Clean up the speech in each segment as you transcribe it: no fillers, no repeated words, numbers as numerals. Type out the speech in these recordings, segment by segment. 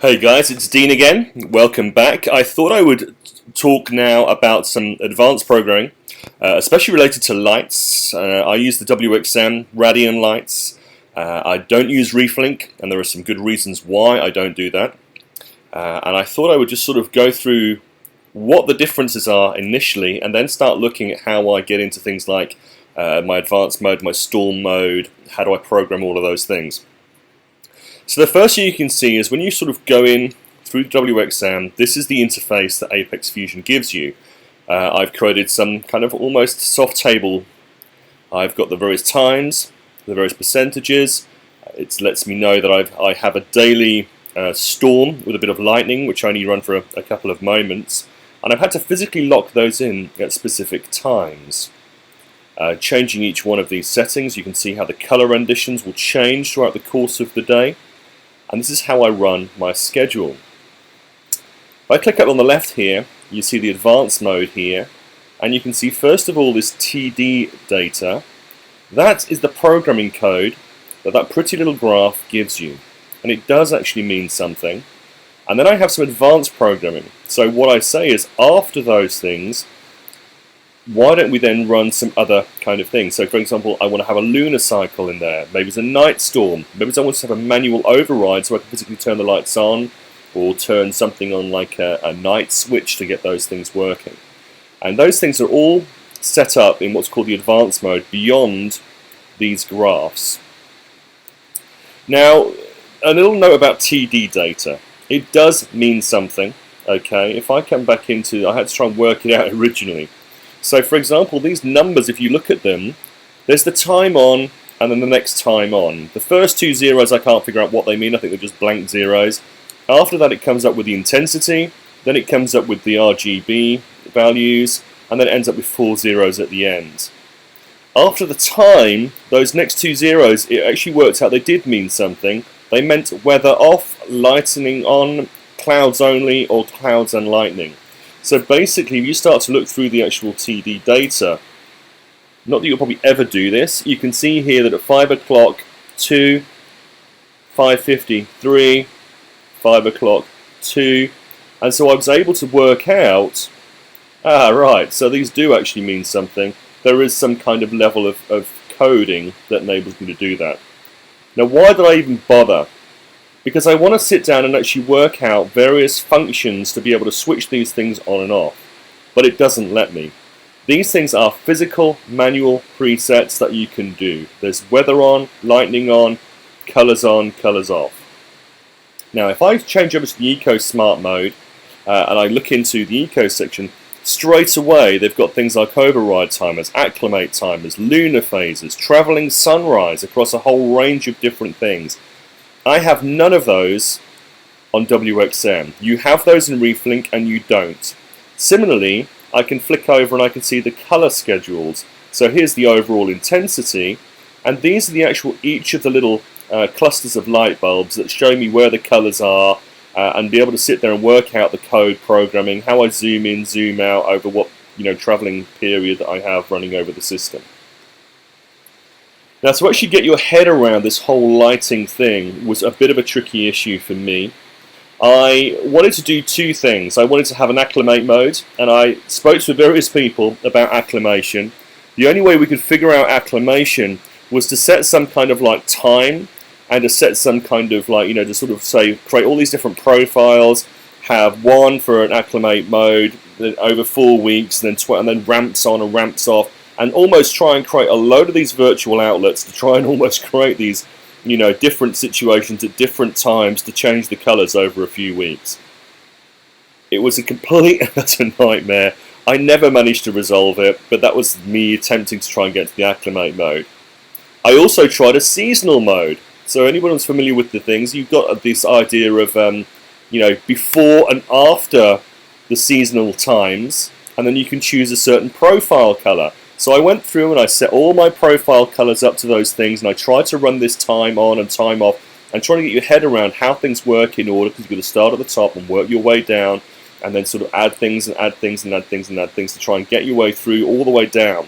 Hey guys, it's Dean again. Welcome back. I thought I would talk now about some advanced programming, especially related to lights. I use the WXM Radian lights. I don't use Reef, and there are some good reasons why I don't do that. And I thought I would just sort of go through what the differences are initially, and then start looking at how I get into things like my advanced mode, my storm mode, how do I program all of those things. So the first thing you can see is when you sort of go in through WXM, this is the interface that Apex Fusion gives you. I've created some kind of almost soft table. I've got the various times, the various percentages. It lets me know that I have a daily storm with a bit of lightning, which I only run for a couple of moments. And I've had to physically lock those in at specific times. Changing each one of these settings, you can see how the color renditions will change throughout the course of the day. And this is how I run my schedule. If I click up on the left here, you see the advanced mode here, and you can see first of all this TD data. That is the programming code that pretty little graph gives you, and it does actually mean something. And then I have some advanced programming. So what I say is, after those things, why don't we then run some other kind of things? So for example, I want to have a lunar cycle in there. Maybe it's a night storm. Maybe I want to have a manual override so I can physically turn the lights on, or turn something on like a night switch to get those things working. And those things are all set up in what's called the advanced mode beyond these graphs. Now, a little note about TD data. It does mean something, okay? If I come back into, I had to try and work it out originally. So for example, these numbers, if you look at them, there's the time on and then the next time on. The first two zeros I can't figure out what they mean. I think they're just blank zeros. After that it comes up with the intensity, then it comes up with the RGB values, and then it ends up with 4 zeros at the end. After the time, those next two zeros, it actually worked out they did mean something. They meant weather off, lightning on, clouds only, or clouds and lightning. So basically, if you start to look through the actual TD data, not that you'll probably ever do this, you can see here that at 5 o'clock, 2, 5:50, 3, 5 o'clock, 2, and so I was able to work out, right, so these do actually mean something. There is some kind of level of coding that enables me to do that. Now, why did I even bother? Because I want to sit down and actually work out various functions to be able to switch these things on and off. But it doesn't let me. These things are physical, manual presets that you can do. There's weather on, lightning on, colors off. Now if I change over to the Eco Smart mode and I look into the Eco section, straight away they've got things like override timers, acclimate timers, lunar phases, traveling sunrise across a whole range of different things. I have none of those on WXM. You have those in Reef and you don't. Similarly, I can flick over and I can see the color schedules. So here's the overall intensity, and these are the actual each of the little clusters of light bulbs that show me where the colors are, and be able to sit there and work out the code programming, how I zoom in, zoom out over what traveling period that I have running over the system. Now, to actually get your head around this whole lighting thing was a bit of a tricky issue for me. I wanted to do two things. I wanted to have an acclimate mode, and I spoke to various people about acclimation. The only way we could figure out acclimation was to set some kind of like time, and to set some kind of like, to sort of say, create all these different profiles, have one for an acclimate mode, then over 4 weeks, and then ramps on and ramps off, and almost try and create a load of these virtual outlets to try and almost create these, different situations at different times to change the colors over a few weeks. It was a complete and utter nightmare. I never managed to resolve it, but that was me attempting to try and get to the acclimate mode. I also tried a seasonal mode. So anyone who's familiar with the things, you've got this idea of, before and after the seasonal times, and then you can choose a certain profile color. So I went through and I set all my profile colors up to those things, and I tried to run this time on and time off, and trying to get your head around how things work in order, because you've got to start at the top and work your way down, and then sort of add things and add things and add things and add things to try and get your way through all the way down.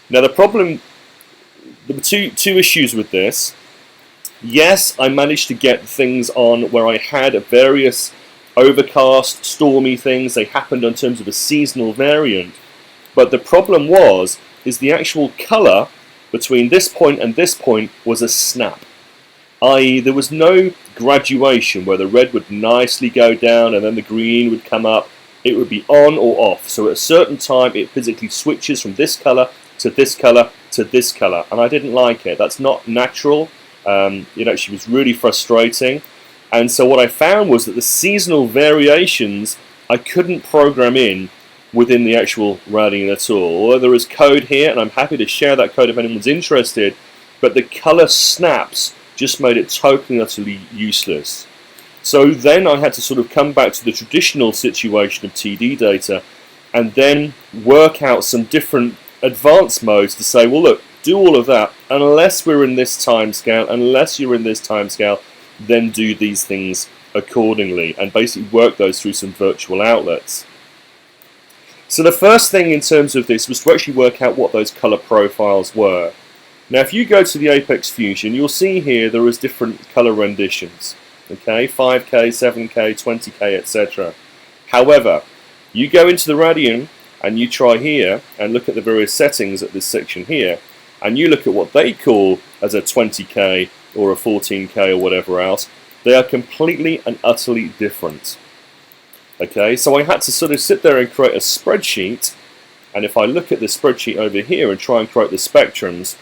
Now the problem, there were two issues with this. Yes, I managed to get things on where I had various overcast, stormy things. They happened in terms of a seasonal variant. But the problem is the actual colour between this point and this point was a snap. I.e., there was no graduation where the red would nicely go down and then the green would come up. It would be on or off. So at a certain time, it physically switches from this colour to this colour to this colour. And I didn't like it. That's not natural. It actually was really frustrating. And so what I found was that the seasonal variations I couldn't program in within the actual radian at all. Although there is code here, and I'm happy to share that code if anyone's interested, but the colour snaps just made it totally and utterly useless. So then I had to sort of come back to the traditional situation of TD data and then work out some different advanced modes to say, well look, do all of that, unless we're in this time scale, unless you're in this time scale, then do these things accordingly, and basically work those through some virtual outlets. So the first thing in terms of this was to actually work out what those color profiles were. Now if you go to the Apex Fusion, you'll see here there is different color renditions. Okay, 5K, 7K, 20K, etc. However, you go into the Radian and you try here and look at the various settings at this section here, and you look at what they call as a 20K or a 14K or whatever else, they are completely and utterly different. Okay, so I had to sort of sit there and create a spreadsheet, and if I look at the spreadsheet over here and try and create the spectrums,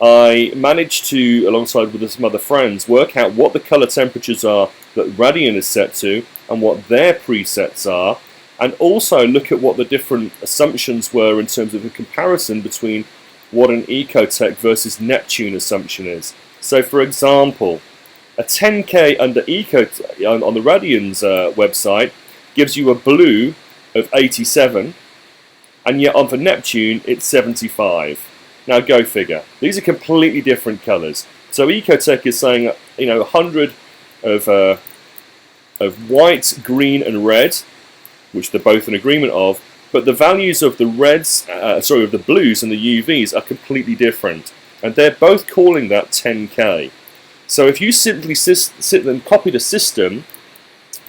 I managed to, alongside with some other friends, work out what the color temperatures are that Radian is set to and what their presets are, and also look at what the different assumptions were in terms of a comparison between what an Ecotech versus Neptune assumption is. So for example, a 10K under Ecotech on the Radian's website gives you a blue of 87, and yet on for Neptune it's 75. Now go figure. These are completely different colours. So Ecotech is saying 100 of white, green, and red, which they're both in agreement of, but the values of the reds, of the blues and the UVs are completely different, and they're both calling that 10K. So if you simply sit and copy the system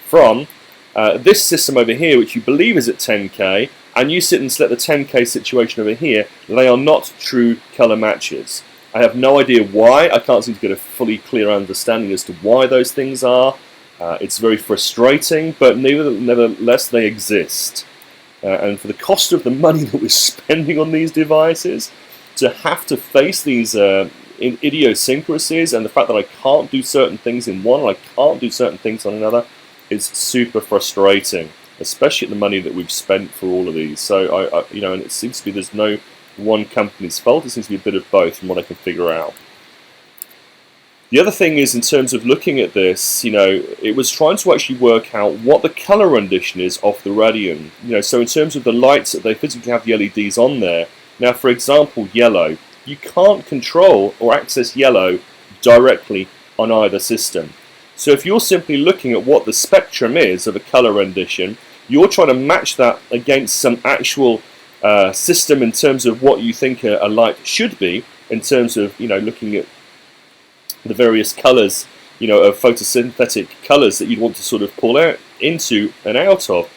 from this system over here, which you believe is at 10K, and you sit and select the 10K situation over here, they are not true colour matches. I have no idea why. I can't seem to get a fully clear understanding as to why those things are. It's very frustrating, but nevertheless they exist. And for the cost of the money that we're spending on these devices, to have to face these idiosyncrasies and the fact that I can't do certain things in one and I can't do certain things on another is super frustrating, especially at the money that we've spent for all of these. So and it seems to be there's no one company's fault. It seems to be a bit of both from what I can figure out. The other thing is, in terms of looking at this, it was trying to actually work out what the color rendition is of the Radian. So in terms of the lights that they physically have the LEDs on there. Now, for example, yellow. You can't control or access yellow directly on either system. So if you're simply looking at what the spectrum is of a color rendition, you're trying to match that against some actual system in terms of what you think a light should be, in terms of looking at the various colors of photosynthetic colors that you'd want to sort of pull out into and out of.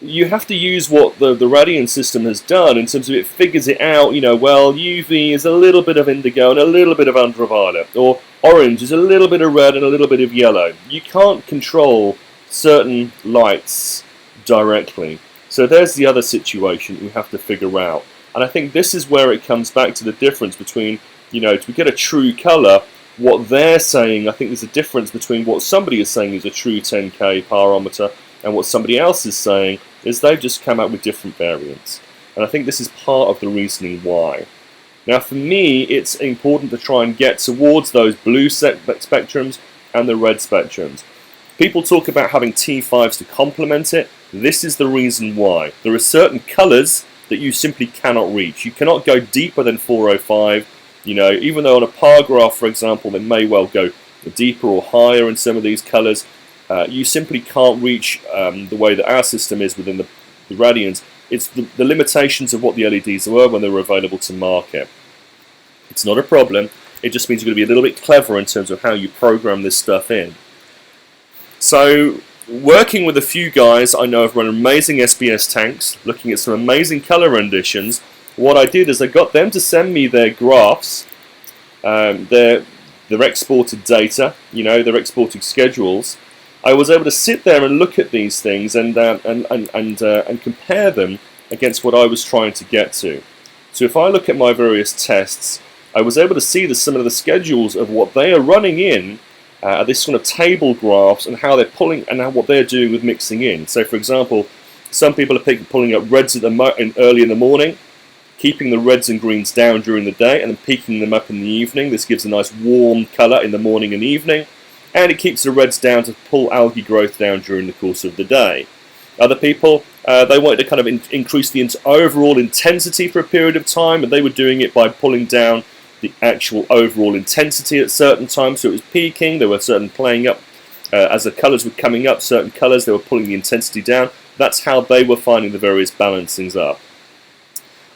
You have to use what the Radian system has done in terms of it figures it out, well, UV is a little bit of indigo and a little bit of ultraviolet, or orange is a little bit of red and a little bit of yellow. You can't control certain lights directly. So there's the other situation you have to figure out. And I think this is where it comes back to the difference between, to get a true colour, what they're saying. I think there's a difference between what somebody is saying is a true 10K pyrometer and what somebody else is saying is they've just come out with different variants. And I think this is part of the reasoning why. Now for me, it's important to try and get towards those blue spectrums and the red spectrums. People talk about having T5s to complement it. This is the reason why. There are certain colours that you simply cannot reach. You cannot go deeper than 405. Even though on a par graph, for example, they may well go deeper or higher in some of these colours, you simply can't reach the way that our system is within the Radians. It's the limitations of what the LEDs were when they were available to market. It's not a problem. It just means you've got to be a little bit clever in terms of how you program this stuff in. So, working with a few guys I know have run amazing SBS tanks, looking at some amazing colour renditions, what I did is I got them to send me their graphs, their exported data, their exported schedules. I was able to sit there and look at these things and compare them against what I was trying to get to. So if I look at my various tests, I was able to see some of the schedules of what they are running in, this sort of table graphs, and how they're pulling and what they're doing with mixing in. So, for example, some people are pulling up reds early in the morning, keeping the reds and greens down during the day, and then peaking them up in the evening. This gives a nice warm colour in the morning and evening, and it keeps the reds down to pull algae growth down during the course of the day. Other people, they wanted to kind of increase the overall intensity for a period of time, and they were doing it by pulling down the actual overall intensity at certain times. So it was peaking, there were certain playing up, as the colours were coming up, certain colours, they were pulling the intensity down. That's how they were finding the various balancings up.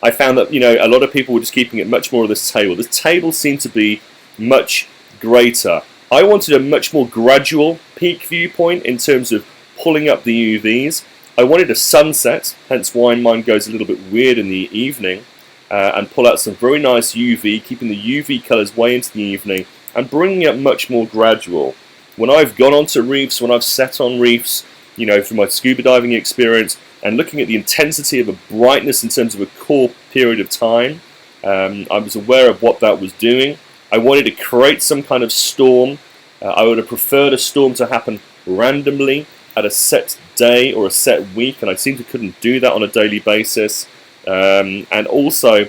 I found that, a lot of people were just keeping it much more of this table. The table seemed to be much greater. I wanted a much more gradual peak viewpoint in terms of pulling up the UVs. I wanted a sunset, hence why mine goes a little bit weird in the evening, and pull out some very nice UV, keeping the UV colours way into the evening, and bringing it much more gradual. When I've gone onto reefs, when I've sat on reefs, from my scuba diving experience, and looking at the intensity of a brightness in terms of a core period of time, I was aware of what that was doing. I wanted to create some kind of storm. I would have preferred a storm to happen randomly at a set day or a set week, and I simply couldn't do that on a daily basis. And also,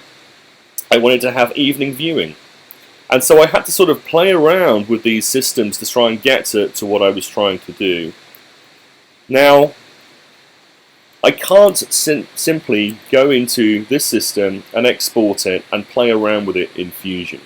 I wanted to have evening viewing. And so I had to sort of play around with these systems to try and get to what I was trying to do. Now, I can't simply go into this system and export it and play around with it in Fusion.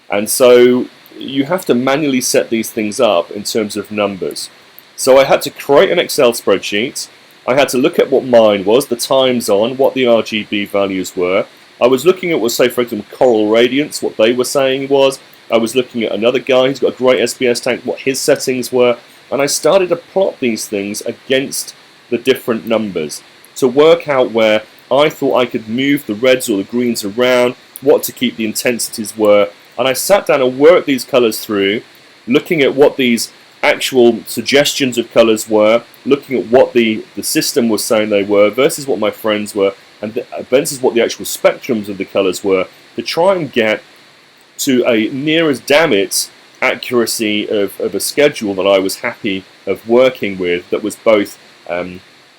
And so you have to manually set these things up in terms of numbers. So I had to create an Excel spreadsheet. I had to look at what mine was, the times on, what the RGB values were. I was looking at, say, for example, Coral Radiance, what they were saying was. I was looking at another guy who's got a great SBS tank, what his settings were. And I started to plot these things against the different numbers to work out where I thought I could move the reds or the greens around, what to keep the intensities were. And I sat down and worked these colours through, looking at what these actual suggestions of colours were, looking at what the system was saying they were versus what my friends were, and versus what the actual spectrums of the colours were, to try and get to a near as damn it accuracy of a schedule that I was happy of working with, that was both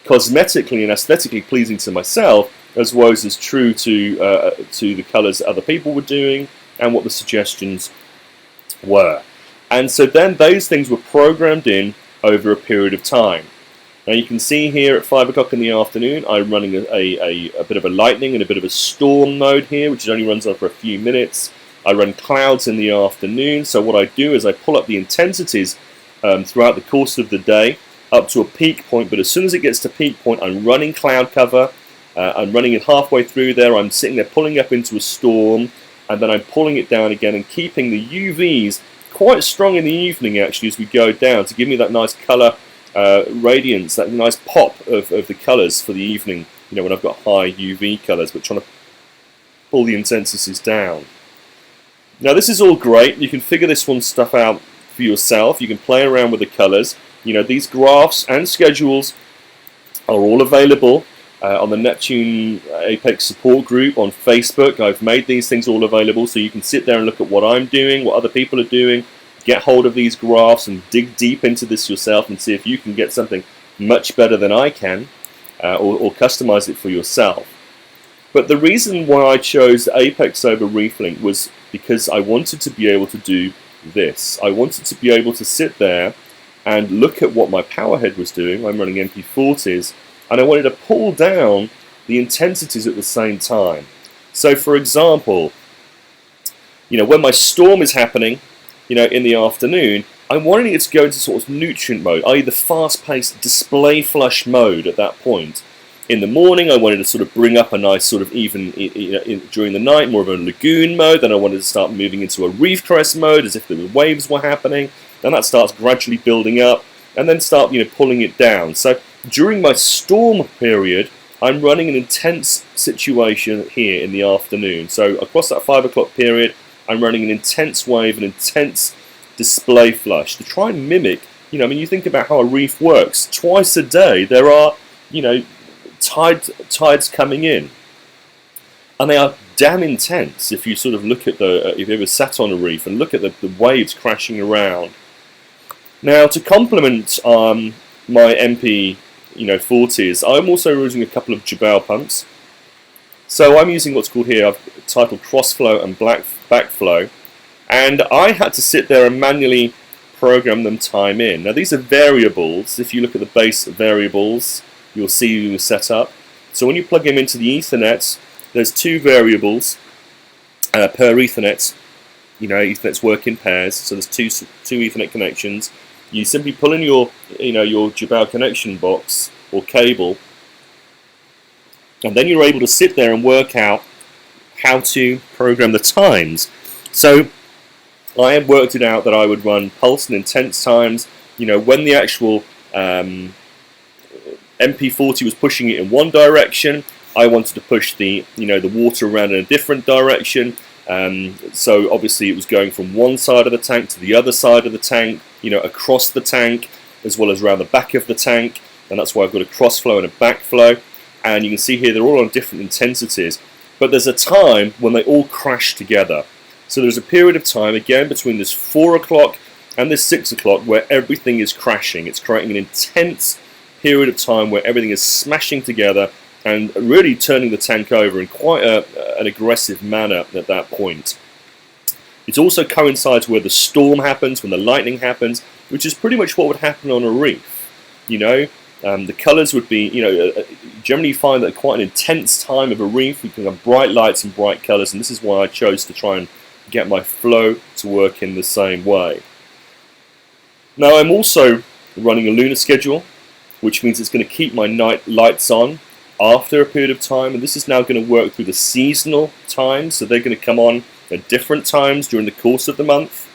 cosmetically and aesthetically pleasing to myself, as well as true to the colours that other people were doing and what the suggestions were. And so then those things were programmed in over a period of time. Now you can see here at 5 o'clock in the afternoon, I'm running a bit of a lightning and a bit of a storm mode here, which only runs on for a few minutes. I run clouds in the afternoon, so what I do is I pull up the intensities throughout the course of the day up to a peak point, but as soon as it gets to peak point, I'm running cloud cover, I'm running it halfway through there, I'm sitting there pulling up into a storm, and then I'm pulling it down again and keeping the UVs quite strong in the evening actually as we go down to give me that nice colour radiance, that nice pop of the colours for the evening, when I've got high UV colours, but trying to pull the intensities down. Now this is all great, you can figure this one stuff out for yourself, you can play around with the colours. These graphs and schedules are all available on the Neptune Apex support group on Facebook. I've made these things all available so you can sit there and look at what I'm doing, what other people are doing, get hold of these graphs and dig deep into this yourself and see if you can get something much better than I can, or customize it for yourself. But the reason why I chose Apex over ReefLink was because I wanted to be able to do this. I wanted to be able to sit there and look at what my powerhead was doing. I'm running MP40s, and I wanted to pull down the intensities at the same time. So for example, when my storm is happening, in the afternoon, I'm wanting it to go into sort of nutrient mode, i.e. the fast-paced display flush mode at that point. In the morning, I wanted to sort of bring up a nice sort of even during the night, more of a lagoon mode. Then I wanted to start moving into a reef crest mode, as if the waves were happening. And that starts gradually building up, and then start pulling it down. So during my storm period, I'm running an intense situation here in the afternoon. So across that 5 o'clock period, I'm running an intense wave, an intense display flush to try and mimic. You think about how a reef works. Twice a day, there are tides coming in, and they are damn intense. If you sort of look at if you ever sat on a reef and look at the waves crashing around. Now, to complement my MP 40s, I'm also using a couple of Jebel pumps. So I'm using what's called here, I've titled Crossflow and Backflow, and I had to sit there and manually program them time in. Now these are variables. If you look at the base variables, you'll see the setup. So when you plug them into the Ethernet, there's 2 variables per Ethernet. Ethernets work in pairs, so there's two Ethernet connections. You simply pull in your your Jebel connection box or cable, and then you're able to sit there and work out how to program the times. So I had worked it out that I would run pulse and intense times. When the actual MP40 was pushing it in one direction, I wanted to push the water around in a different direction. So obviously it was going from one side of the tank to the other side of the tank, across the tank, as well as around the back of the tank, and that's why I've got a crossflow and a backflow. And you can see here they're all on different intensities, but there's a time when they all crash together. So there's a period of time, again, between this 4 o'clock and this 6 o'clock where everything is crashing. It's creating an intense period of time where everything is smashing together and really turning the tank over in quite an aggressive manner at that point. It also coincides where the storm happens, when the lightning happens, which is pretty much what would happen on a reef. The colours would be, generally you find that quite an intense time of a reef. We can have bright lights and bright colours, and this is why I chose to try and get my flow to work in the same way. Now I'm also running a lunar schedule, which means it's going to keep my night lights on after a period of time, and this is now going to work through the seasonal times, so they're going to come on at different times during the course of the month.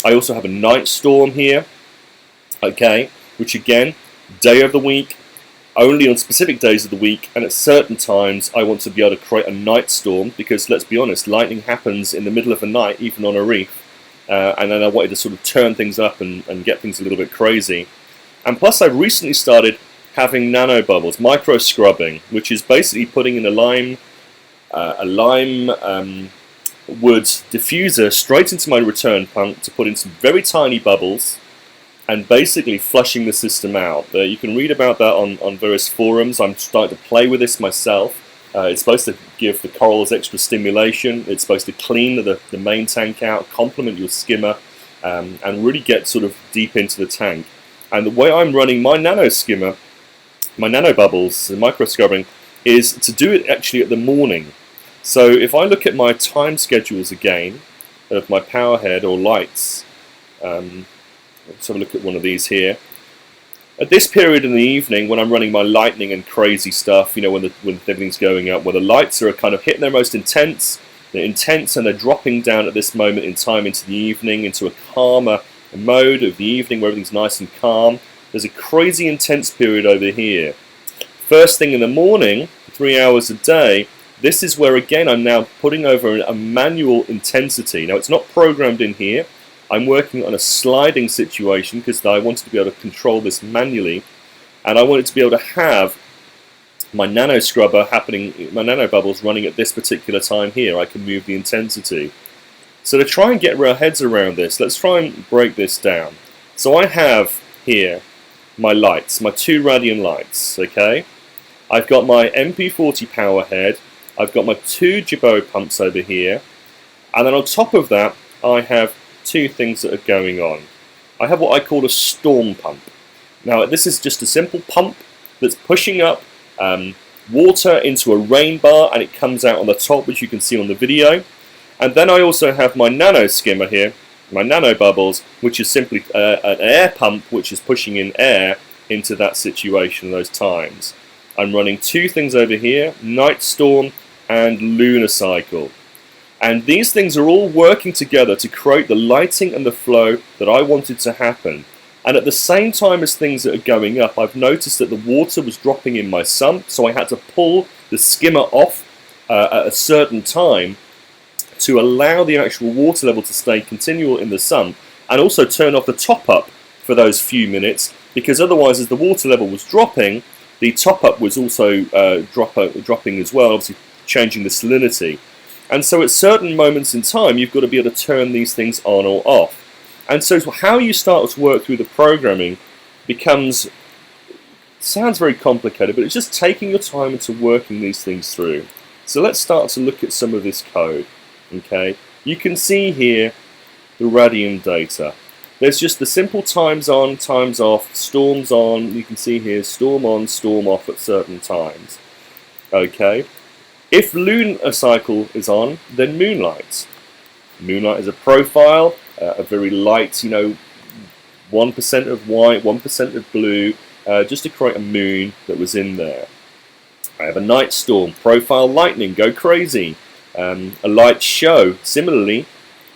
I also have a night storm here, okay, which again, day of the week, only on specific days of the week, and at certain times I want to be able to create a night storm, because let's be honest, lightning happens in the middle of the night, even on a reef, and then I wanted to sort of turn things up and get things a little bit crazy. And plus I've recently started having nano bubbles, micro scrubbing, which is basically putting in a lime wood diffuser straight into my return pump to put in some very tiny bubbles and basically flushing the system out. You can read about that on various forums. I'm starting to play with this myself. It's supposed to give the corals extra stimulation. It's supposed to clean the main tank out, complement your skimmer, and really get sort of deep into the tank. And the way I'm running my nano skimmer, my nano bubbles, the micro scrubbing, is to do it actually at the morning. So if I look at my time schedules again, of my power head or lights, let's have a look at one of these here. At this period in the evening, when I'm running my lightning and crazy stuff, when everything's going up, where the lights are kind of hitting their most intense, they're intense and they're dropping down at this moment in time into the evening, into a calmer mode of the evening where everything's nice and calm. There's a crazy intense period over here. First thing in the morning, 3 hours a day, this is where again I'm now putting over a manual intensity. Now it's not programmed in here. I'm working on a sliding situation because I wanted to be able to control this manually, and I wanted to be able to have my nano scrubber happening, my nano bubbles running at this particular time here. I can move the intensity. So to try and get our heads around this, let's try and break this down. So I have here my lights, my 2 radian lights, okay? I've got my MP40 power head, I've got my 2 Jebel pumps over here, and then on top of that I have 2 things that are going on. I have what I call a storm pump. Now this is just a simple pump that's pushing up water into a rain bar, and it comes out on the top, which you can see on the video. And then I also have my nano skimmer here, my nano bubbles, which is simply an air pump which is pushing in air into that situation those times. I'm running two things over here, night storm and lunar cycle. And these things are all working together to create the lighting and the flow that I wanted to happen. And at the same time as things that are going up, I've noticed that the water was dropping in my sump, so I had to pull the skimmer off at a certain time to allow the actual water level to stay continual in the sump, and also turn off the top up for those few minutes, because otherwise, as the water level was dropping, the top up was also dropping as well, obviously changing the salinity. And so at certain moments in time, you've got to be able to turn these things on or off. And so how you start to work through the programming sounds very complicated, but it's just taking your time into working these things through. So let's start to look at some of this code. Okay, you can see here the radian data. There's just the simple times on, times off, storms on. You can see here storm on, storm off at certain times. Okay. If lunar cycle is on, then moonlight. Moonlight is a profile, a very light, 1% of white, 1% of blue, just to create a moon that was in there. I have a night storm, profile lightning, go crazy. A light show, similarly,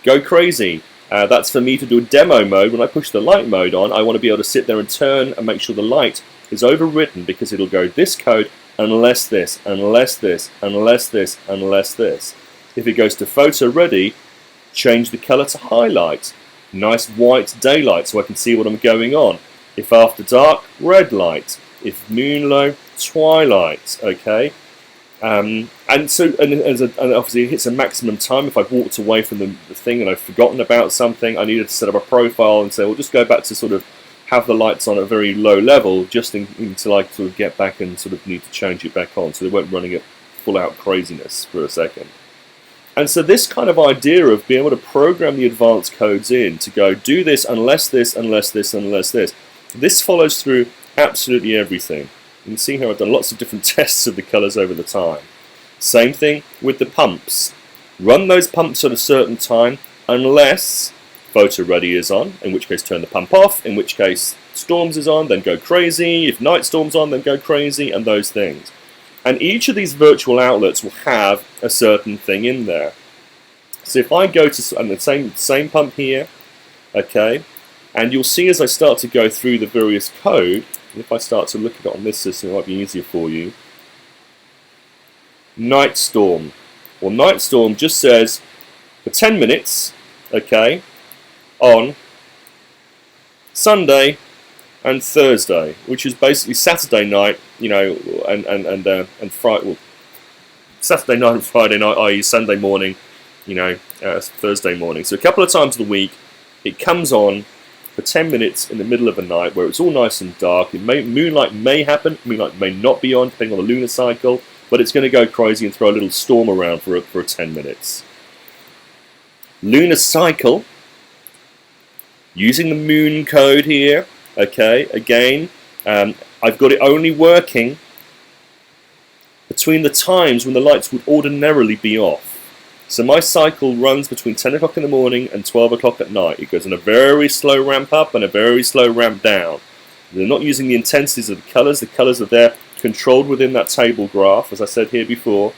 go crazy. That's for me to do a demo mode. When I push the light mode on, I want to be able to sit there and turn and make sure the light is overwritten, because it'll go this code unless this, unless this, unless this, unless this. If it goes to photo ready, change the color to highlight. Nice white daylight so I can see what I'm going on. If after dark, red light. If moon low, twilight. Okay. And obviously it hits a maximum time. If I've walked away from the thing and I've forgotten about something, I needed to set up a profile and say, well, just go back to sort of have the lights on at a very low level, just until I sort of get back and sort of need to change it back on, so they weren't running at full out craziness for a second. And so this kind of idea of being able to program the advanced codes in to go do this unless this, unless this, unless this follows through absolutely everything. You can see here I've done lots of different tests of the colours over the time. Same thing with the pumps. Run those pumps at a certain time unless photo ready is on, in which case turn the pump off, in which case storms is on, then go crazy, if night storm's on, then go crazy, and those things. And each of these virtual outlets will have a certain thing in there. So if I go to the same pump here, okay, and you'll see as I start to go through the various code, if I start to look at it on this system, it might be easier for you. Night storm. Well, night storm just says for 10 minutes, okay, on Sunday and Thursday, which is basically Saturday night, and Friday, well, Saturday night and Friday night, i.e. Sunday morning, Thursday morning. So a couple of times of the week, it comes on for 10 minutes in the middle of the night where it's all nice and dark. Moonlight may happen, moonlight may not be on, depending on the lunar cycle, but it's going to go crazy and throw a little storm around for 10 minutes. Lunar cycle, using the moon code here, okay, again, I've got it only working between the times when the lights would ordinarily be off. So my cycle runs between 10 o'clock in the morning and 12 o'clock at night. It goes on a very slow ramp up and a very slow ramp down. They're not using the intensities of the colours. The colours are there controlled within that table graph, as I said here before.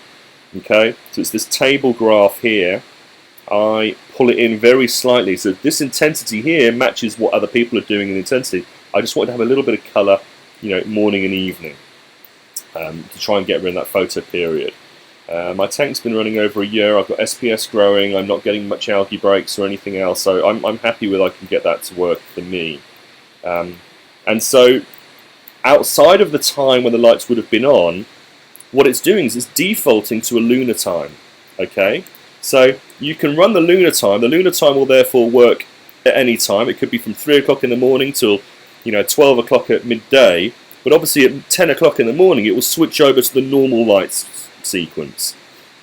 Okay, so it's this table graph here. I pull it in very slightly, so this intensity here matches what other people are doing in intensity. I just want to have a little bit of colour, morning and evening, to try and get rid of that photo period. My tank's been running over a year. I've got SPS growing. I'm not getting much algae breaks or anything else, so I'm happy with I can get that to work for me. And so, outside of the time when the lights would have been on, what it's doing is it's defaulting to a lunar time. Okay. So you can run the lunar time. The lunar time will therefore work at any time. It could be from 3 o'clock in the morning till 12 o'clock at midday. But obviously at 10 o'clock in the morning it will switch over to the normal lights sequence.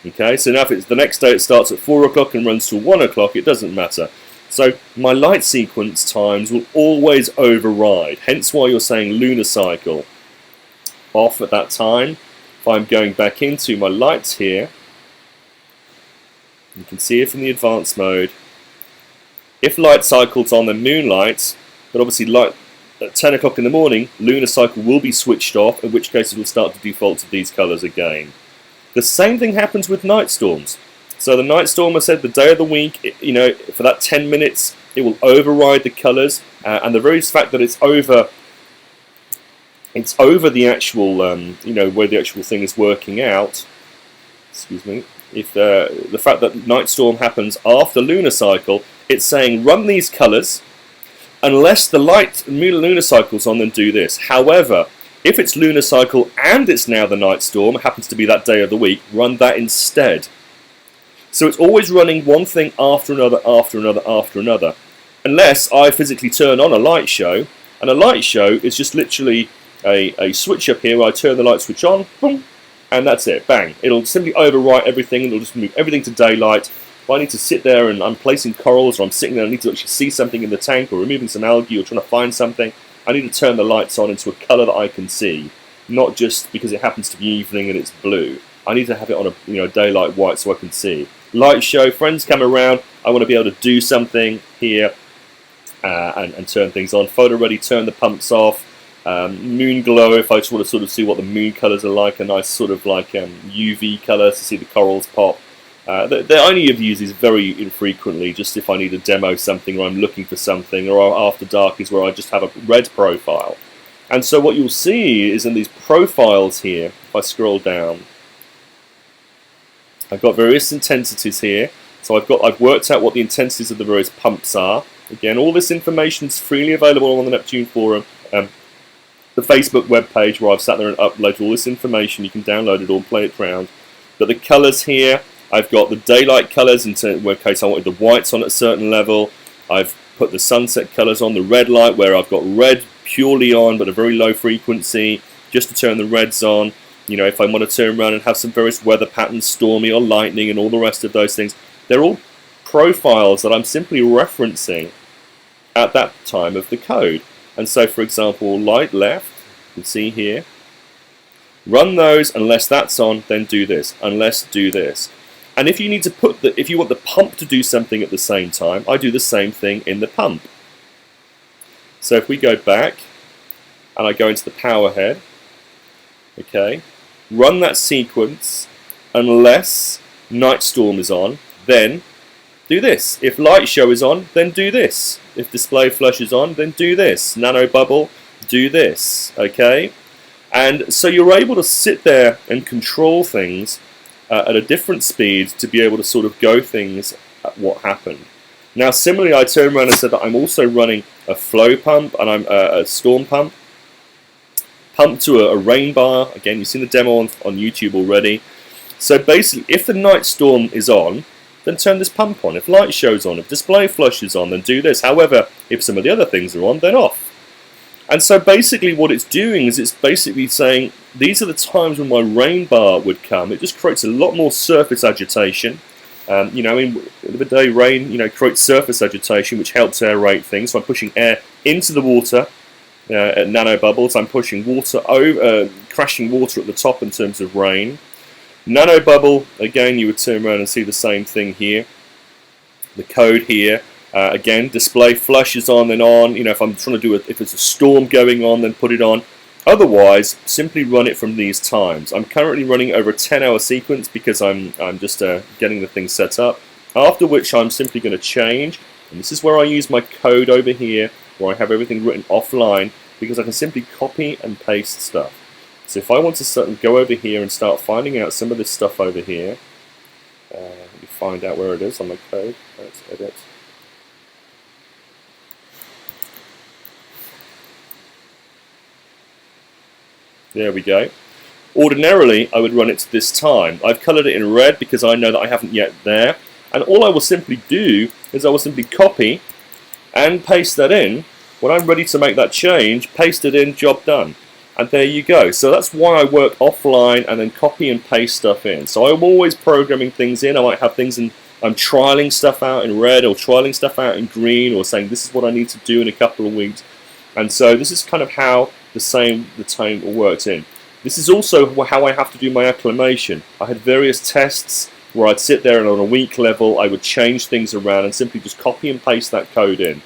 Okay, so now if it's the next day it starts at 4 o'clock and runs till 1 o'clock, it doesn't matter. So my light sequence times will always override. Hence why you're saying lunar cycle off at that time. If I'm going back into my lights here, you can see it from the advanced mode. If light cycle's on, then moonlight, but obviously light at 10 o'clock in the morning, Lunar Cycle will be switched off, in which case it will start to default to these colours again. The same thing happens with night storms. So the night storm, I said, the day of the week, for that 10 minutes, it will override the colours, and the very fact that it's over the actual, where the actual thing is working out. Excuse me. If the fact that night storm happens after lunar cycle, it's saying run these colours, unless the lunar cycle's on, then do this. However, if it's lunar cycle and it's now the night storm, it happens to be that day of the week, run that instead. So it's always running one thing after another, after another, after another. Unless I physically turn on a light show, and a light show is just literally a switch up here where I turn the light switch on, boom, and that's it, bang. It'll simply overwrite everything, it'll just move everything to daylight. If I need to sit there and I'm placing corals, or I'm sitting there and I need to actually see something in the tank, or removing some algae, or trying to find something, I need to turn the lights on into a colour that I can see, not just because it happens to be evening and it's blue. I need to have it on a daylight white so I can see. Light show, friends come around, I want to be able to do something here and turn things on. Photo ready, turn the pumps off. Moon glow, if I just want to sort of see what the moon colours are like, a nice sort of like UV colour to see the corals pop. The only of these is very infrequently, just if I need to demo something or I'm looking for something, or after dark is where I just have a red profile. And so what you'll see is in these profiles here, if I scroll down, I've got various intensities here. So I've worked out what the intensities of the various pumps are. Again, all this information is freely available on the Neptune forum, the Facebook webpage where I've sat there and uploaded all this information. You can download it all and play it around. But the colours here, I've got the daylight colours in case I wanted the whites on at a certain level. I've put the sunset colours on, the red light where I've got red purely on but a very low frequency, just to turn the reds on. If I want to turn around and have some various weather patterns, stormy or lightning and all the rest of those things, they're all profiles that I'm simply referencing at that time of the code. And so, for example, light left, you can see here, run those, unless that's on, then do this, unless do this. And if you need to if you want the pump to do something at the same time, I do the same thing in the pump. So if we go back, and I go into the power head, okay, run that sequence, unless night storm is on, then do this. If light show is on, then do this. If display flush is on, then do this. Nano bubble, do this. Okay? And so you're able to sit there and control things at a different speed to be able to sort of go things at what happened. Now, similarly, I turned around and said that I'm also running a flow pump and I'm a storm pump. Pump to a rain bar. Again, you've seen the demo on YouTube already. So basically, if the night storm is on, then turn this pump on. If light shows on, if display flush is on, then do this. However, if some of the other things are on, then off. And so basically what it's doing is it's basically saying, these are the times when my rain bar would come. It just creates a lot more surface agitation. In the day, rain, creates surface agitation, which helps aerate things. So I'm pushing air into the water at nano bubbles. I'm pushing water over, crashing water at the top in terms of rain. Nano bubble, again, you would turn around and see the same thing here. The code here, again, display flush is on and on. If I'm trying to do it, if there's a storm going on, then put it on. Otherwise, simply run it from these times. I'm currently running over a 10-hour sequence because I'm just getting the thing set up. After which I'm simply going to change, and this is where I use my code over here, where I have everything written offline, because I can simply copy and paste stuff. So if I want to go over here and start finding out some of this stuff over here, let me find out where it is on my code. Let's edit. There we go. Ordinarily, I would run it to this time. I've coloured it in red because I know that I haven't yet there. And all I will simply do is I will simply copy and paste that in. When I'm ready to make that change, paste it in, job done. And there you go. So that's why I work offline and then copy and paste stuff in. So I'm always programming things in. I might have things in, I'm trialing stuff out in red or trialing stuff out in green, or saying this is what I need to do in a couple of weeks. And so this is kind of how the time works in. This is also how I have to do my acclimation. I had various tests where I'd sit there and on a week level I would change things around and simply just copy and paste that code in.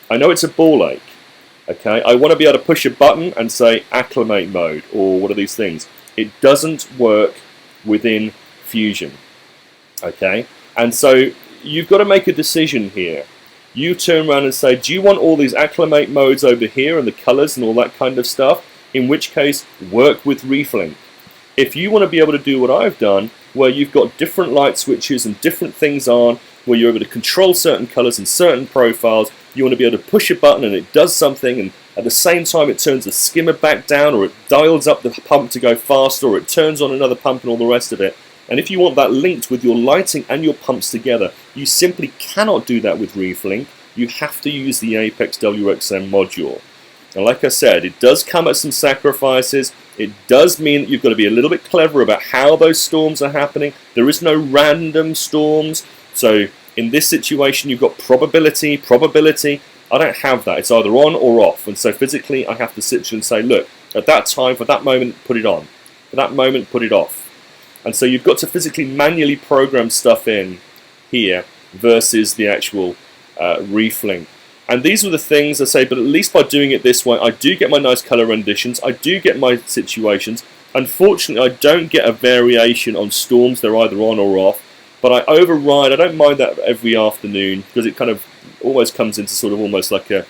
I know it's a ball ache. Okay, I want to be able to push a button and say acclimate mode, or what are these things? It doesn't work within Fusion. Okay, and so you've got to make a decision here. You turn around and say, do you want all these acclimate modes over here and the colors and all that kind of stuff? In which case, work with ReefLink. If you want to be able to do what I've done, where you've got different light switches and different things on, where you're able to control certain colors and certain profiles, you want to be able to push a button and it does something, and at the same time it turns the skimmer back down, or it dials up the pump to go faster, or it turns on another pump and all the rest of it. And if you want that linked with your lighting and your pumps together, you simply cannot do that with ReefLink. You have to use the Apex WXM module. And like I said, it does come at some sacrifices. It does mean that you've got to be a little bit clever about how those storms are happening. There is no random storms. So in this situation, you've got probability. I don't have that. It's either on or off. And so physically, I have to sit and say, look, at that time, for that moment, put it on. For that moment, put it off. And so you've got to physically manually program stuff in here versus the actual ReefLink. And these are the things I say, but at least by doing it this way, I do get my nice color renditions, I do get my situations. Unfortunately, I don't get a variation on storms, they're either on or off, but I override. I don't mind that every afternoon, because it kind of always comes into sort of almost like a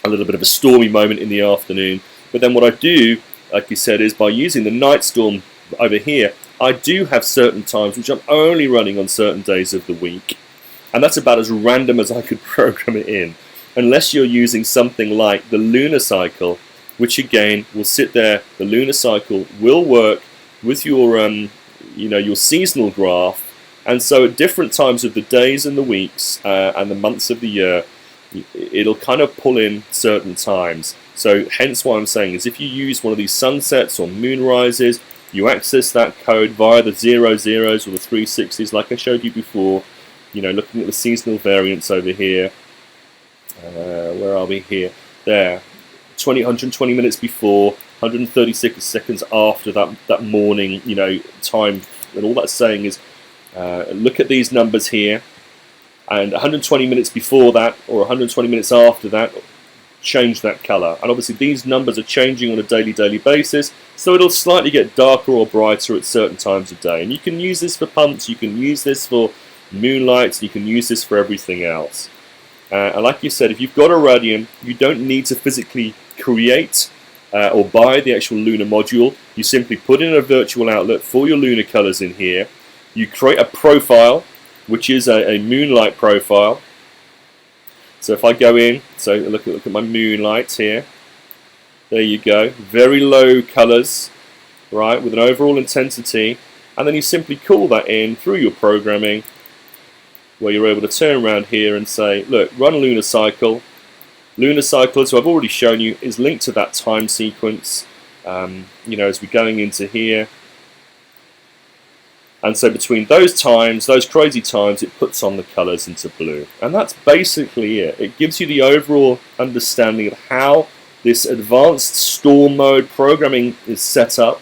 little bit of a stormy moment in the afternoon. But then what I do, like you said, is by using the night storm over here, I do have certain times which I'm only running on certain days of the week. And that's about as random as I could program it in. Unless you're using something like the Lunar Cycle, which again will sit there. The Lunar Cycle will work with your, your seasonal graph. And so at different times of the days and the weeks and the months of the year, it'll kind of pull in certain times. So hence why I'm saying is if you use one of these sunsets or moonrises, you access that code via the 00s or the 360s like I showed you before. Looking at the seasonal variants over here. Where are we here? There. 120 minutes before, 136 seconds after that morning, time. And all that's saying is, look at these numbers here. And 120 minutes before that, or 120 minutes after that, change that color. And obviously these numbers are changing on a daily basis, so it'll slightly get darker or brighter at certain times of day. And you can use this for pumps, you can use this for moonlights, you can use this for everything else. And like you said, if you've got Iridium, you don't need to physically create or buy the actual lunar module. You simply put in a virtual outlet for your lunar colors in here. You create a profile, which is a moonlight profile. So if I go in, so look at my moonlights here. There you go. Very low colors, right, with an overall intensity. And then you simply call that in through your programming, where you're able to turn around here and say, look, run Lunar Cycle. Lunar Cycle, so I've already shown you, is linked to that time sequence, as we're going into here. And so between those times, those crazy times, it puts on the colors into blue. And that's basically it. It gives you the overall understanding of how this advanced storm mode programming is set up.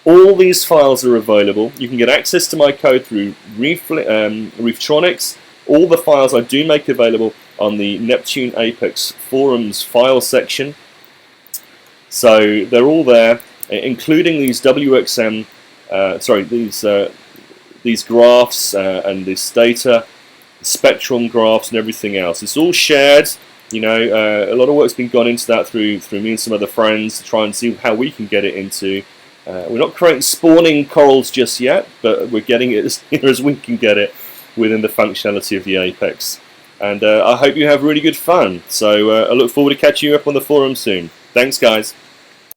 All these files are available. You can get access to my code through Reeftronics. All the files I do make available on the Neptune Apex forums file section. So they're all there, including these WXM, these graphs and this data, spectrum graphs and everything else. It's all shared. A lot of work's been gone into that through me and some other friends to try and see how we can get it into. We're not creating spawning corals just yet, but we're getting it as near as we can get it within the functionality of the Apex. And I hope you have really good fun. So I look forward to catching you up on the forum soon. Thanks, guys.